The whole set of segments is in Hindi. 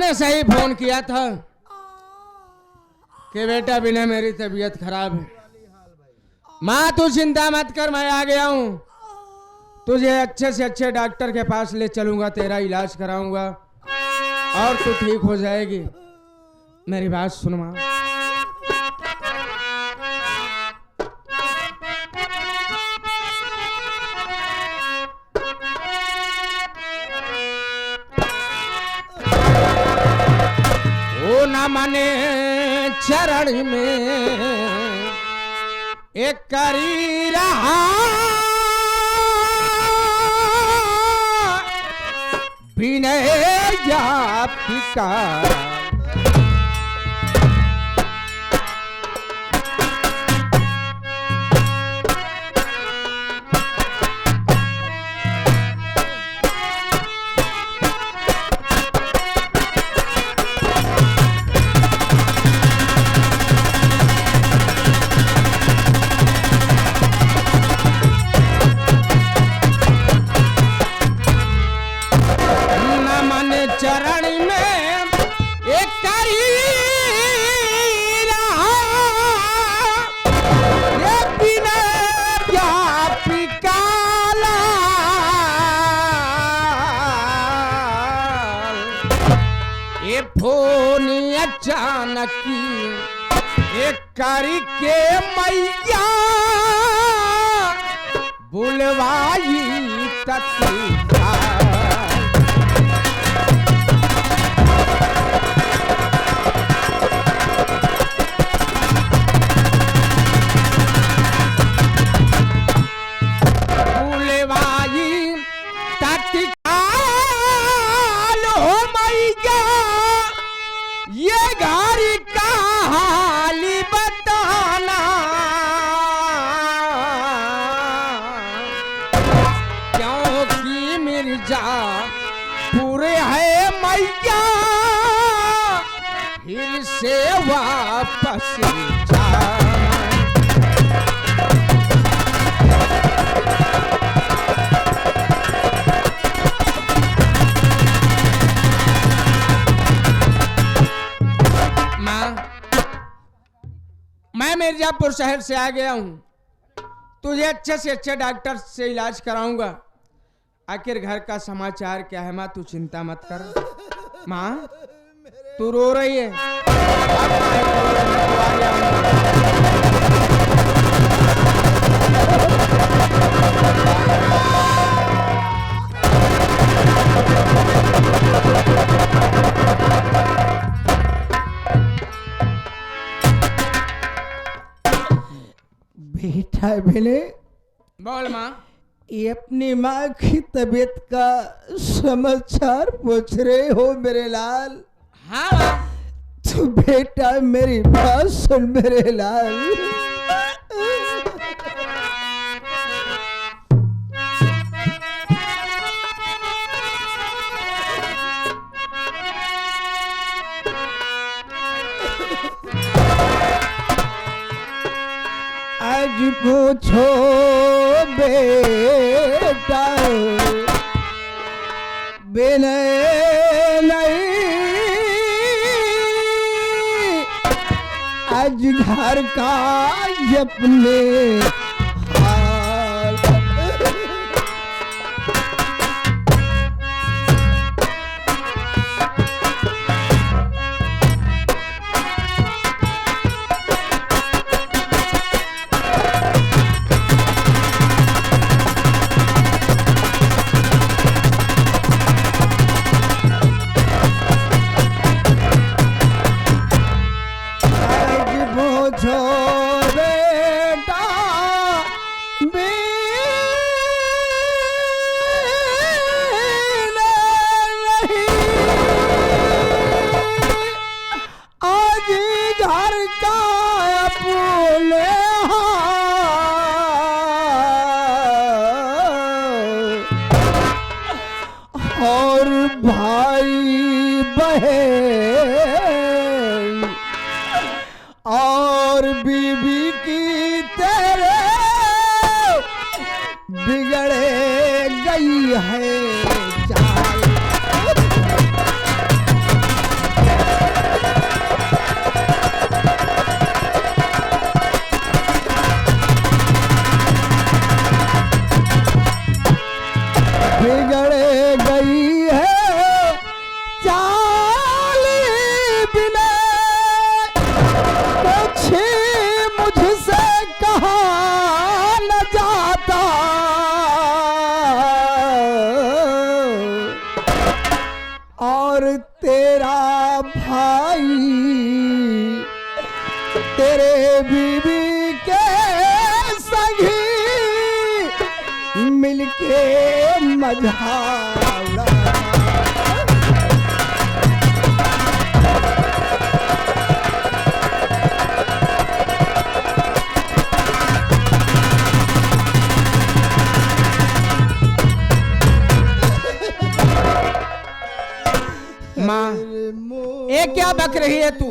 मैंने सही फोन किया था कि बेटा बिना मेरी तबीयत खराब है। माँ तू चिंता मत कर, मैं आ गया हूँ। तुझे अच्छे से अच्छे डॉक्टर के पास ले चलूंगा, तेरा इलाज कराऊंगा और तू ठीक हो जाएगी। मेरी बात सुन माँ। ओ न मने चरण में एक करी रहा विनय व्यापिका। चरण में एक करी रहा ये विनय व्यापिका। ये फोन अचानक एक करी के मैया बुलवाई तत्काल। पूरे है मैया फिर से वापस जा। माँ मैं मिर्जापुर शहर से आ गया हूँ, तुझे अच्छे से अच्छे डॉक्टर से इलाज कराऊंगा। आखिर घर का समाचार क्या है माँ, तू चिंता मत कर। माँ तू रो रही है। बेटा बेले बोल माँ। ये अपनी माँ की तबीयत का समाचार पूछ रहे हो मेरे लाल? हाँ माँ। तो बेटा मेरी बात सुन मेरे लाल। आज पूछो बेटा विनय नहीं, आज घर का अपने हाल। और भाई बहन और बीबी की तेरे बिगड़े गई है चाल। मुझसे कहा न जाता, और तेरा भाई तेरे बीवी के संगी मिलके मजा उड़ाता। माँ ये क्या बक रही है तू?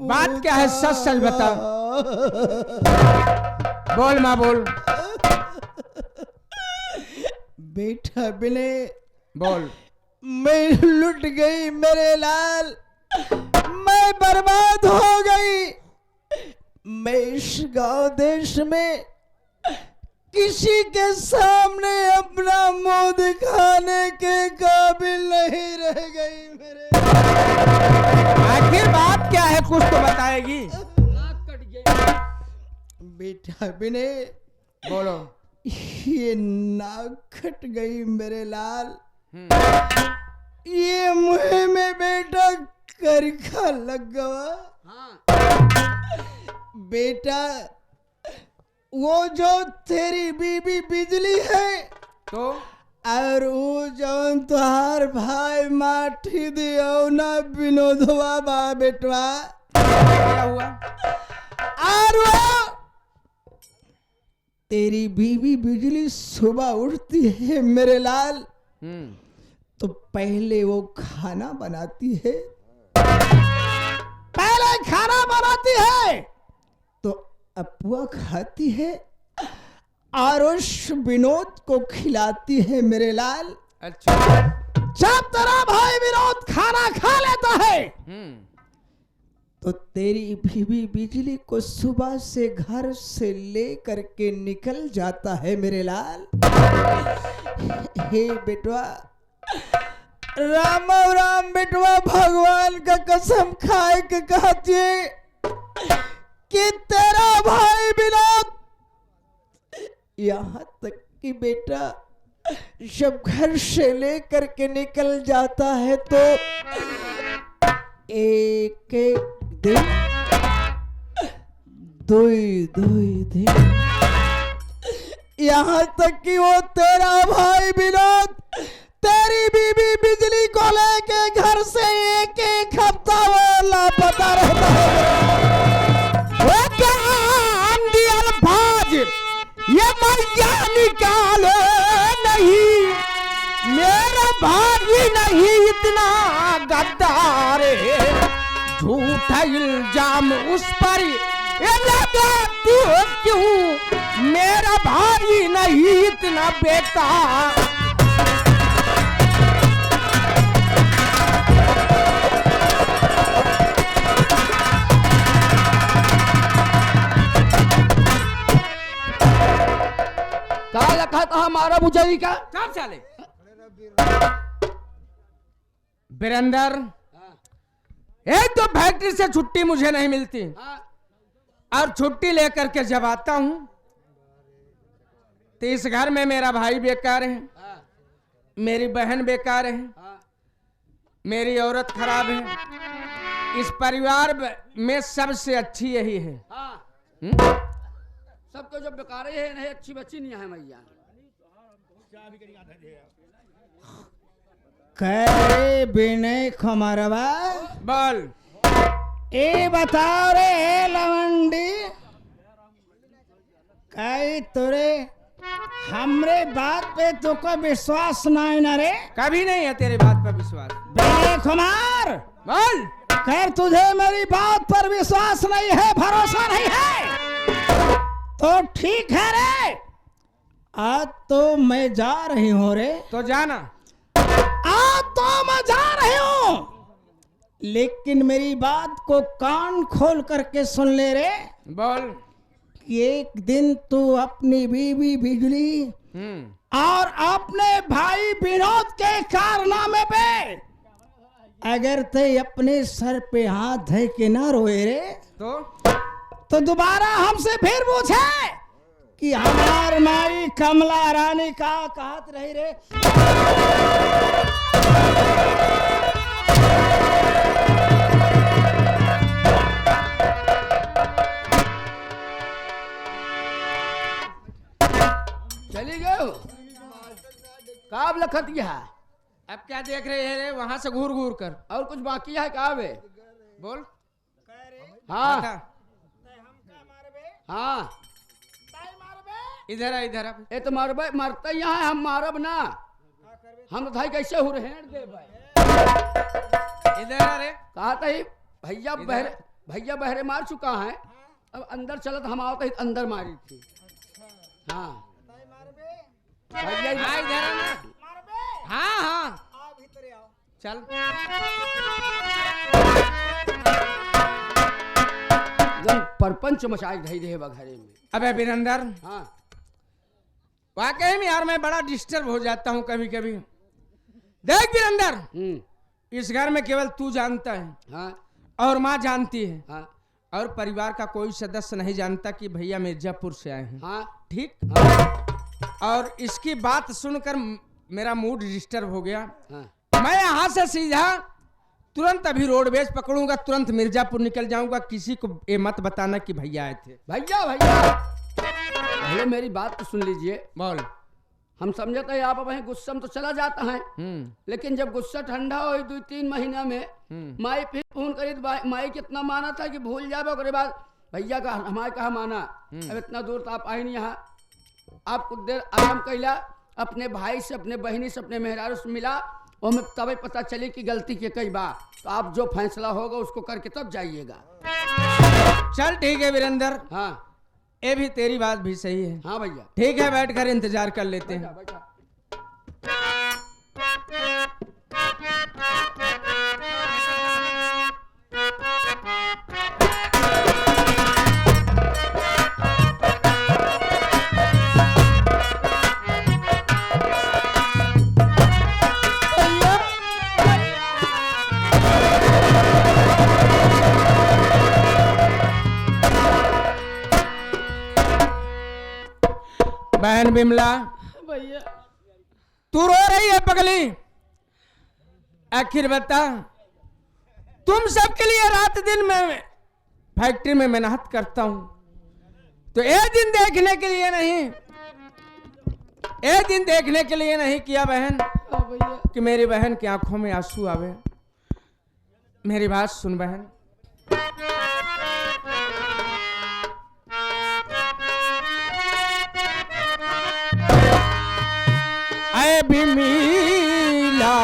बात क्या है? सच सच बता। बोल माँ बोल। बेटा बिने बोल। मैं लुट गई मेरे लाल, मैं बर्बाद हो गई। मैं इस गांव देश में किसी के सामने अपना मुंह दिखाने के काबिल नहीं रह गई मेरे। आखिर बात क्या है? कुछ तो बताएगी। बेटा बिने बोलो। ये नाक कट गई मेरे लाल, ये मुंह में बेटा करखा लग गया। बेटा वो जो तेरी बीबी बिजली है तो और वो जो तुहार भाई माठी दियो ना विनोदवा बा बेटवा, क्या हुआ? और वो तेरी बीबी बिजली सुबह उठती है मेरे लाल, तो पहले वो खाना बनाती है, पहले खाना बनाती है तो अपुआ खाती है और उस विनोद को खिलाती है मेरे लाल। अच्छा। जब तेरा भाई विनोद खाना खा लेता है तो तेरी बीवी बिजली को सुबह से घर से ले करके निकल जाता है मेरे लाल। हे बेटवा, राम राम बेटवा, भगवान का कसम खाए के कहती है कि तेरा भाई विनोद यहाँ तक कि बेटा जब घर से लेकर के निकल जाता है तो एक एक दिन, दो दिन, यहाँ तक कि वो तेरा भाई विनोद तेरी बीबी बिजली को लेके घर से एक एक हफ्ता वो लापता रहता है। वो क्या आंधी अल्फाज ये मैया निकाले नहीं, मेरा भाई नहीं इतना गद्दार है, झूठा इल्जाम उस पर ये लगाती हो क्यों, मेरा भाई नहीं इतना बेकार। क्या लखा था हमारा मुझे का कब चले बीरेंद्र? एक तो फैक्ट्री से छुट्टी मुझे नहीं मिलती और छुट्टी लेकर के जब आता हूं तो इस घर में मेरा भाई बेकार है, मेरी बहन बेकार है, मेरी औरत खराब है, इस परिवार में सबसे अच्छी यही है। सबको जो बेकार है नहीं, अच्छी बच्ची नहीं है मैया। करे विनय खमरवा, बोल। ए बताओ रे लवंडी, कई तुरे हमरे बात पे तो कोई विश्वास नहीं न रे? कभी नहीं है तेरी बात पर विश्वास। विनय कुमार बोल। खैर तुझे मेरी बात पर विश्वास नहीं है, भरोसा नहीं है तो ठीक है रे, आज तो मैं जा रही हूँ रे। तो जाना। आज तो मैं जा रही हूँ, लेकिन मेरी बात को कान खोल करके सुन ले रे। बोल। कि एक दिन तू अपनी बीवी बिजली और अपने भाई विनोद के कारनामे पे अगर ते अपने सर पे हाथ धर के ना रोए रे, तो दोबारा हमसे फिर पूछे कि हमार माई कमला रानी का कहत रही रे। चली गए हो काब लखत गया है अब क्या देख रहे हैं वहां से घूर घूर कर? और कुछ बाकी है काब है बोल। हाँ बता। हाँ इधर आ, इधर आ। ये तो मरबे मरते यहाँ है, हम मारब ना। हम तो भाई कैसे हो रहे दे भाई। इधर आ रे। कहा था ही भैया बहरे मार चुका है, अब अंदर चला तो हम आओ तो अंदर मारी थी। हाँ भैया हाँ इधर आ ना। हाँ हाँ चल। एकदम परपंच मचाई रही रहे घरे में। अबे वीरेंद्र, हाँ वाकई में यार मैं बड़ा डिस्टर्ब हो जाता हूँ कभी कभी। देख वीरेंद्र, इस घर में केवल तू जानता है हाँ और माँ जानती है हाँ और परिवार का कोई सदस्य नहीं जानता कि भैया मिर्जापुर से आए हैं। हाँ ठीक। हाँ और इसकी बात सुनकर मेरा मूड डिस्टर्ब हो गया। हाँ। मैं यहाँ से सीधा तुरंत अभी रोडवेज पकड़ूंगा, तुरंत मिर्जापुर निकल जाऊंगा। किसी को ये मत बताना कि भैया आए थे। भैया भैया पहले मेरी बात तो सुन लीजिए। बोल। हम समझते हैं आप वहीं गुस्सा में तो चला जाता है, लेकिन जब गुस्सा ठंडा हो 2-3 महीना में माई फिर फोन करी तो माई कितना माना था कि भूल जाए। उसके बाद भैया का हमारे कहा माना। अब इतना दूर तो आप आए नहीं यहाँ। आप कुछ देर आराम कैला, अपने भाई से अपने बहनी से अपने मेहरारू से मिला और हमें तभी पता चली कि गलती के कई बार। तो आप जो फैसला होगा उसको करके तब जाइएगा। चल ठीक है वीरेंद्र, हाँ ये भी तेरी बात भी सही है। हाँ भैया ठीक है, बैठ कर इंतजार कर लेते हैं। बैठा। बहन बिमला, भैया तू रो रही है पगली? आखिर बता, तुम सबके लिए रात दिन में फैक्ट्री में मेहनत करता हूं, तो एक दिन देखने के लिए नहीं, एक दिन देखने के लिए नहीं किया बहन कि मेरी बहन की आंखों में आंसू आवे। मेरी बात सुन बहन, ऐ बिमिला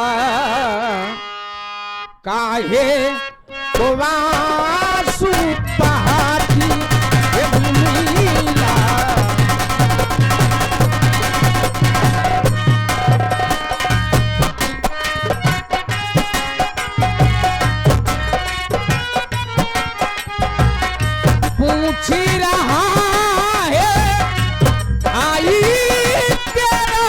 काहे को आंसू बहाती ऐ बिमिला। पूछ रहा है आई तेरा,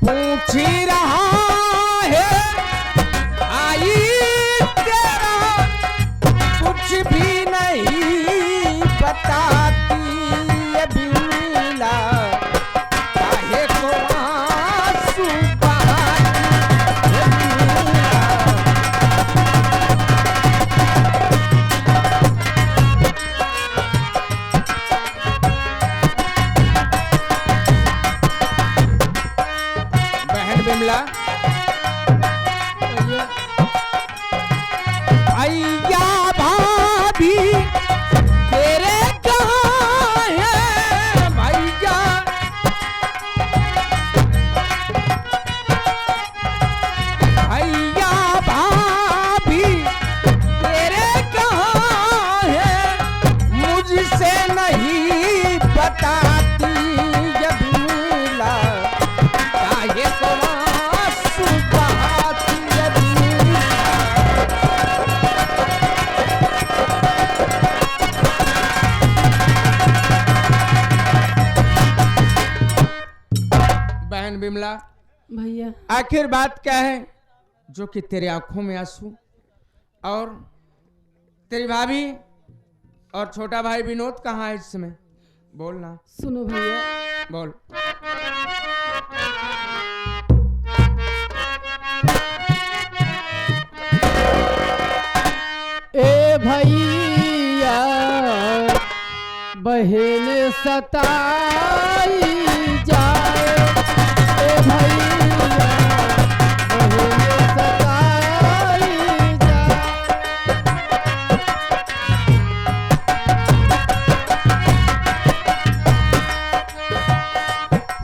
पूछ रहा है आई तेरा, कुछ भी नहीं बताती ये बिमला काहे को आंसू बहाती ये बिमला। बहन बिमला, भैया भाभी तेरे कहाँ हैं भैया? भैया भाभी तेरे कहाँ हैं? मुझसे नहीं बताती ये बिमला काहे को आंसू बहाती ये बिमला। बहन बिमला, भैया आखिर बात क्या है जो कि तेरे आंखों में आंसू और तेरी भाभी और छोटा भाई विनोद कहाँ है इस समय? बोलना। सुनो भैया, बोल। ए भैया बहन सताई जाए, ए भैया बहन सताई जाए।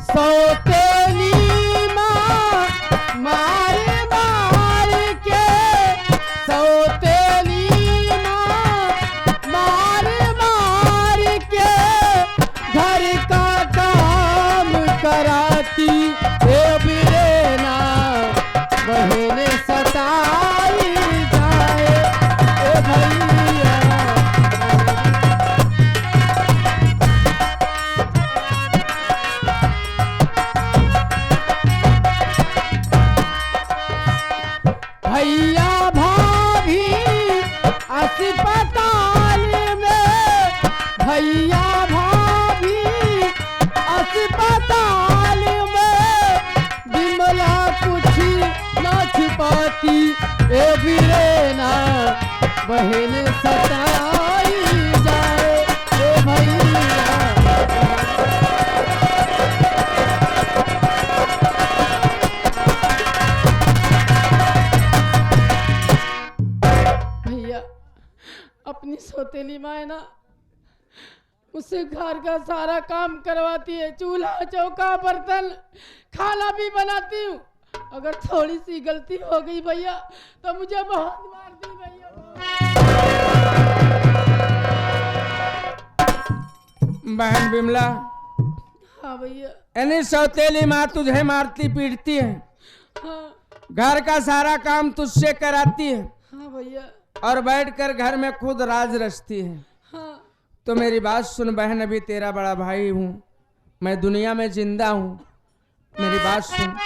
सौतेली माँ मार मार के, सौतेली माँ मार मार के घर का काम कराती, ए बिरेना बहन सताई जाए, ए भैया। भैया भाभी अस्पताल में, भैया भाभी अस्पताल में, बिमला कुछ ना छिपाती, ए बिरेना बहन सताई जाए, ए भैया। भैया अपनी सौतेली माँ है ना, उससे घर का सारा काम करवाती है, चूल्हा चौका बर्तन खाना भी बनाती हूँ। अगर थोड़ी सी गलती हो गई भैया तो मुझे बहुत मारती भैया। बहन बिमला, हाँ भैया। यानी सौतेली माँ तुझे मारती पीटती है, हाँ घर का सारा काम तुझसे कराती है हाँ भैया। और बैठकर घर में खुद राज रचती है। हाँ तो मेरी बात सुन बहन, अभी तेरा बड़ा भाई हूँ, मैं दुनिया में जिंदा हूँ, मेरी बात सुन।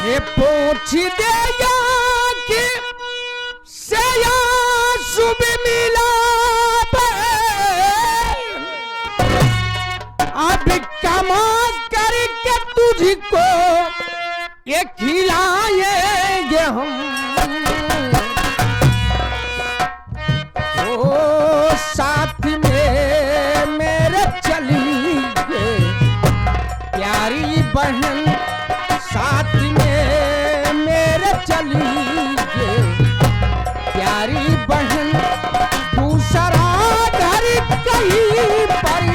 ये पूछ दे या कि से या शुभ मिला अब कमा करके तुझको ये खिलाएंगे हम, ओ साथ में मेरे चली प्यारी बहन, साथ में मेरे चली प्यारी बहन, दूसरा घर कहीं पर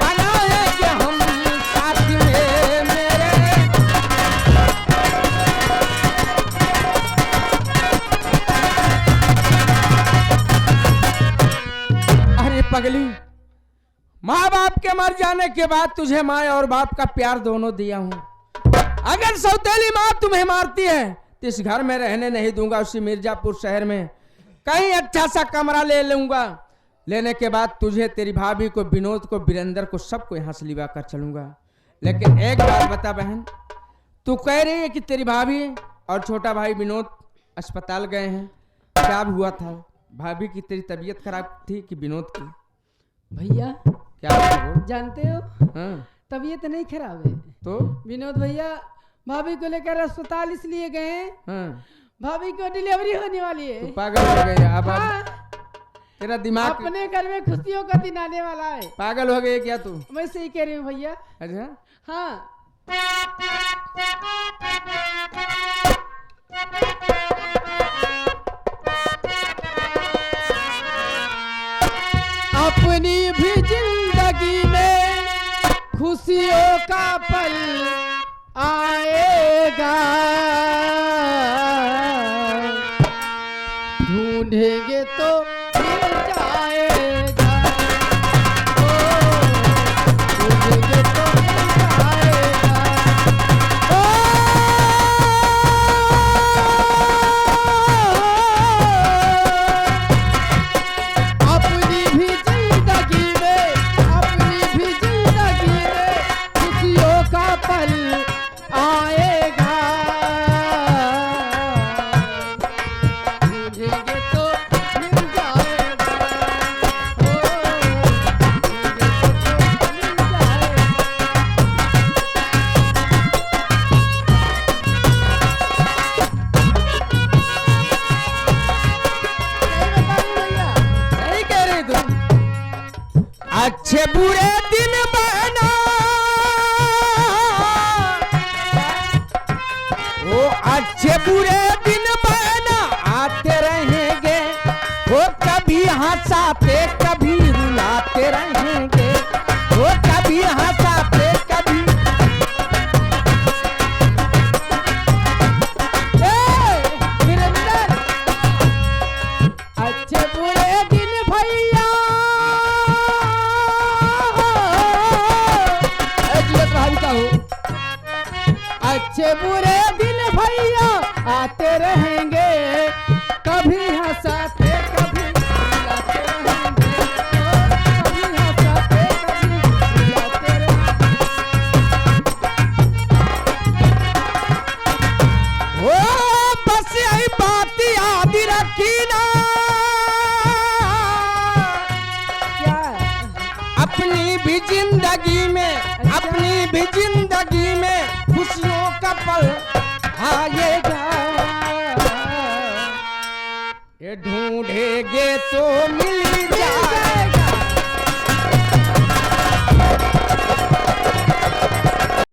बनाएंगे हम, साथ में मेरे। अरे पगली, माँ बाप के मर जाने के बाद तुझे माँ और बाप का प्यार दोनों दिया हूं। अगर सौतेली माँ तुम्हें मारती है तो इस घर में रहने नहीं दूंगा, उसी मिर्जापुर शहर में कहीं अच्छा सा कमरा ले लूंगा। लेने के बाद तुझे, तेरी भाभी को, विनोद को, वीरेंद्र को, सबको यहाँ से लिवा कर चलूंगा। लेकिन एक बात बता बहन, तू कह रही है कि तेरी भाभी और छोटा भाई विनोद अस्पताल गए हैं, क्या हुआ था? भाभी की तेरी तबीयत खराब थी कि विनोद की? भैया क्या बोल? जानते हो, हाँ, तबीयत नहीं खराब है तो विनोद भैया भाभी को लेकर अस्पताल इसलिए गए हैं, हाँ, भाभी को डिलीवरी होने वाली है। तू पागल हो गई अब? हाँ, तेरा दिमाग अपने घर में खुशियों का दिन आने वाला है। पागल हो गई क्या तू? मैं सही कह रही हूँ भैया। अच्छा, हाँ अपनी भी जिंदगी में खुशियों का पल आएगा, ढूंढेंगे तो मिल जाएगा, ढूंढेंगे तो मिल जाएगा। अपनी भी जिंदगी में, अपनी बुरे दिन बहना, वो अच्छे बुरे दिन बहना आते रहेंगे, वो कभी हंसाते कभी रुलाते रहेंगे, वो कभी हंसाते कभी। वीरेंद्र, अच्छे बुरे दिन भैया, अच्छे बुरे दिन भैया आते रहेंगे, कभी हंसाते कभी रुलाते रहेंगे, कभी हंसाते कभी रुलाते रहेंगे। ओ बस यही बात याद रखना, क्या अपनी भी जिंदगी में, अपनी भी जिंदगी में खुशियों का पल आएगा, ये ढूंढेंगे तो मिल जाएगा।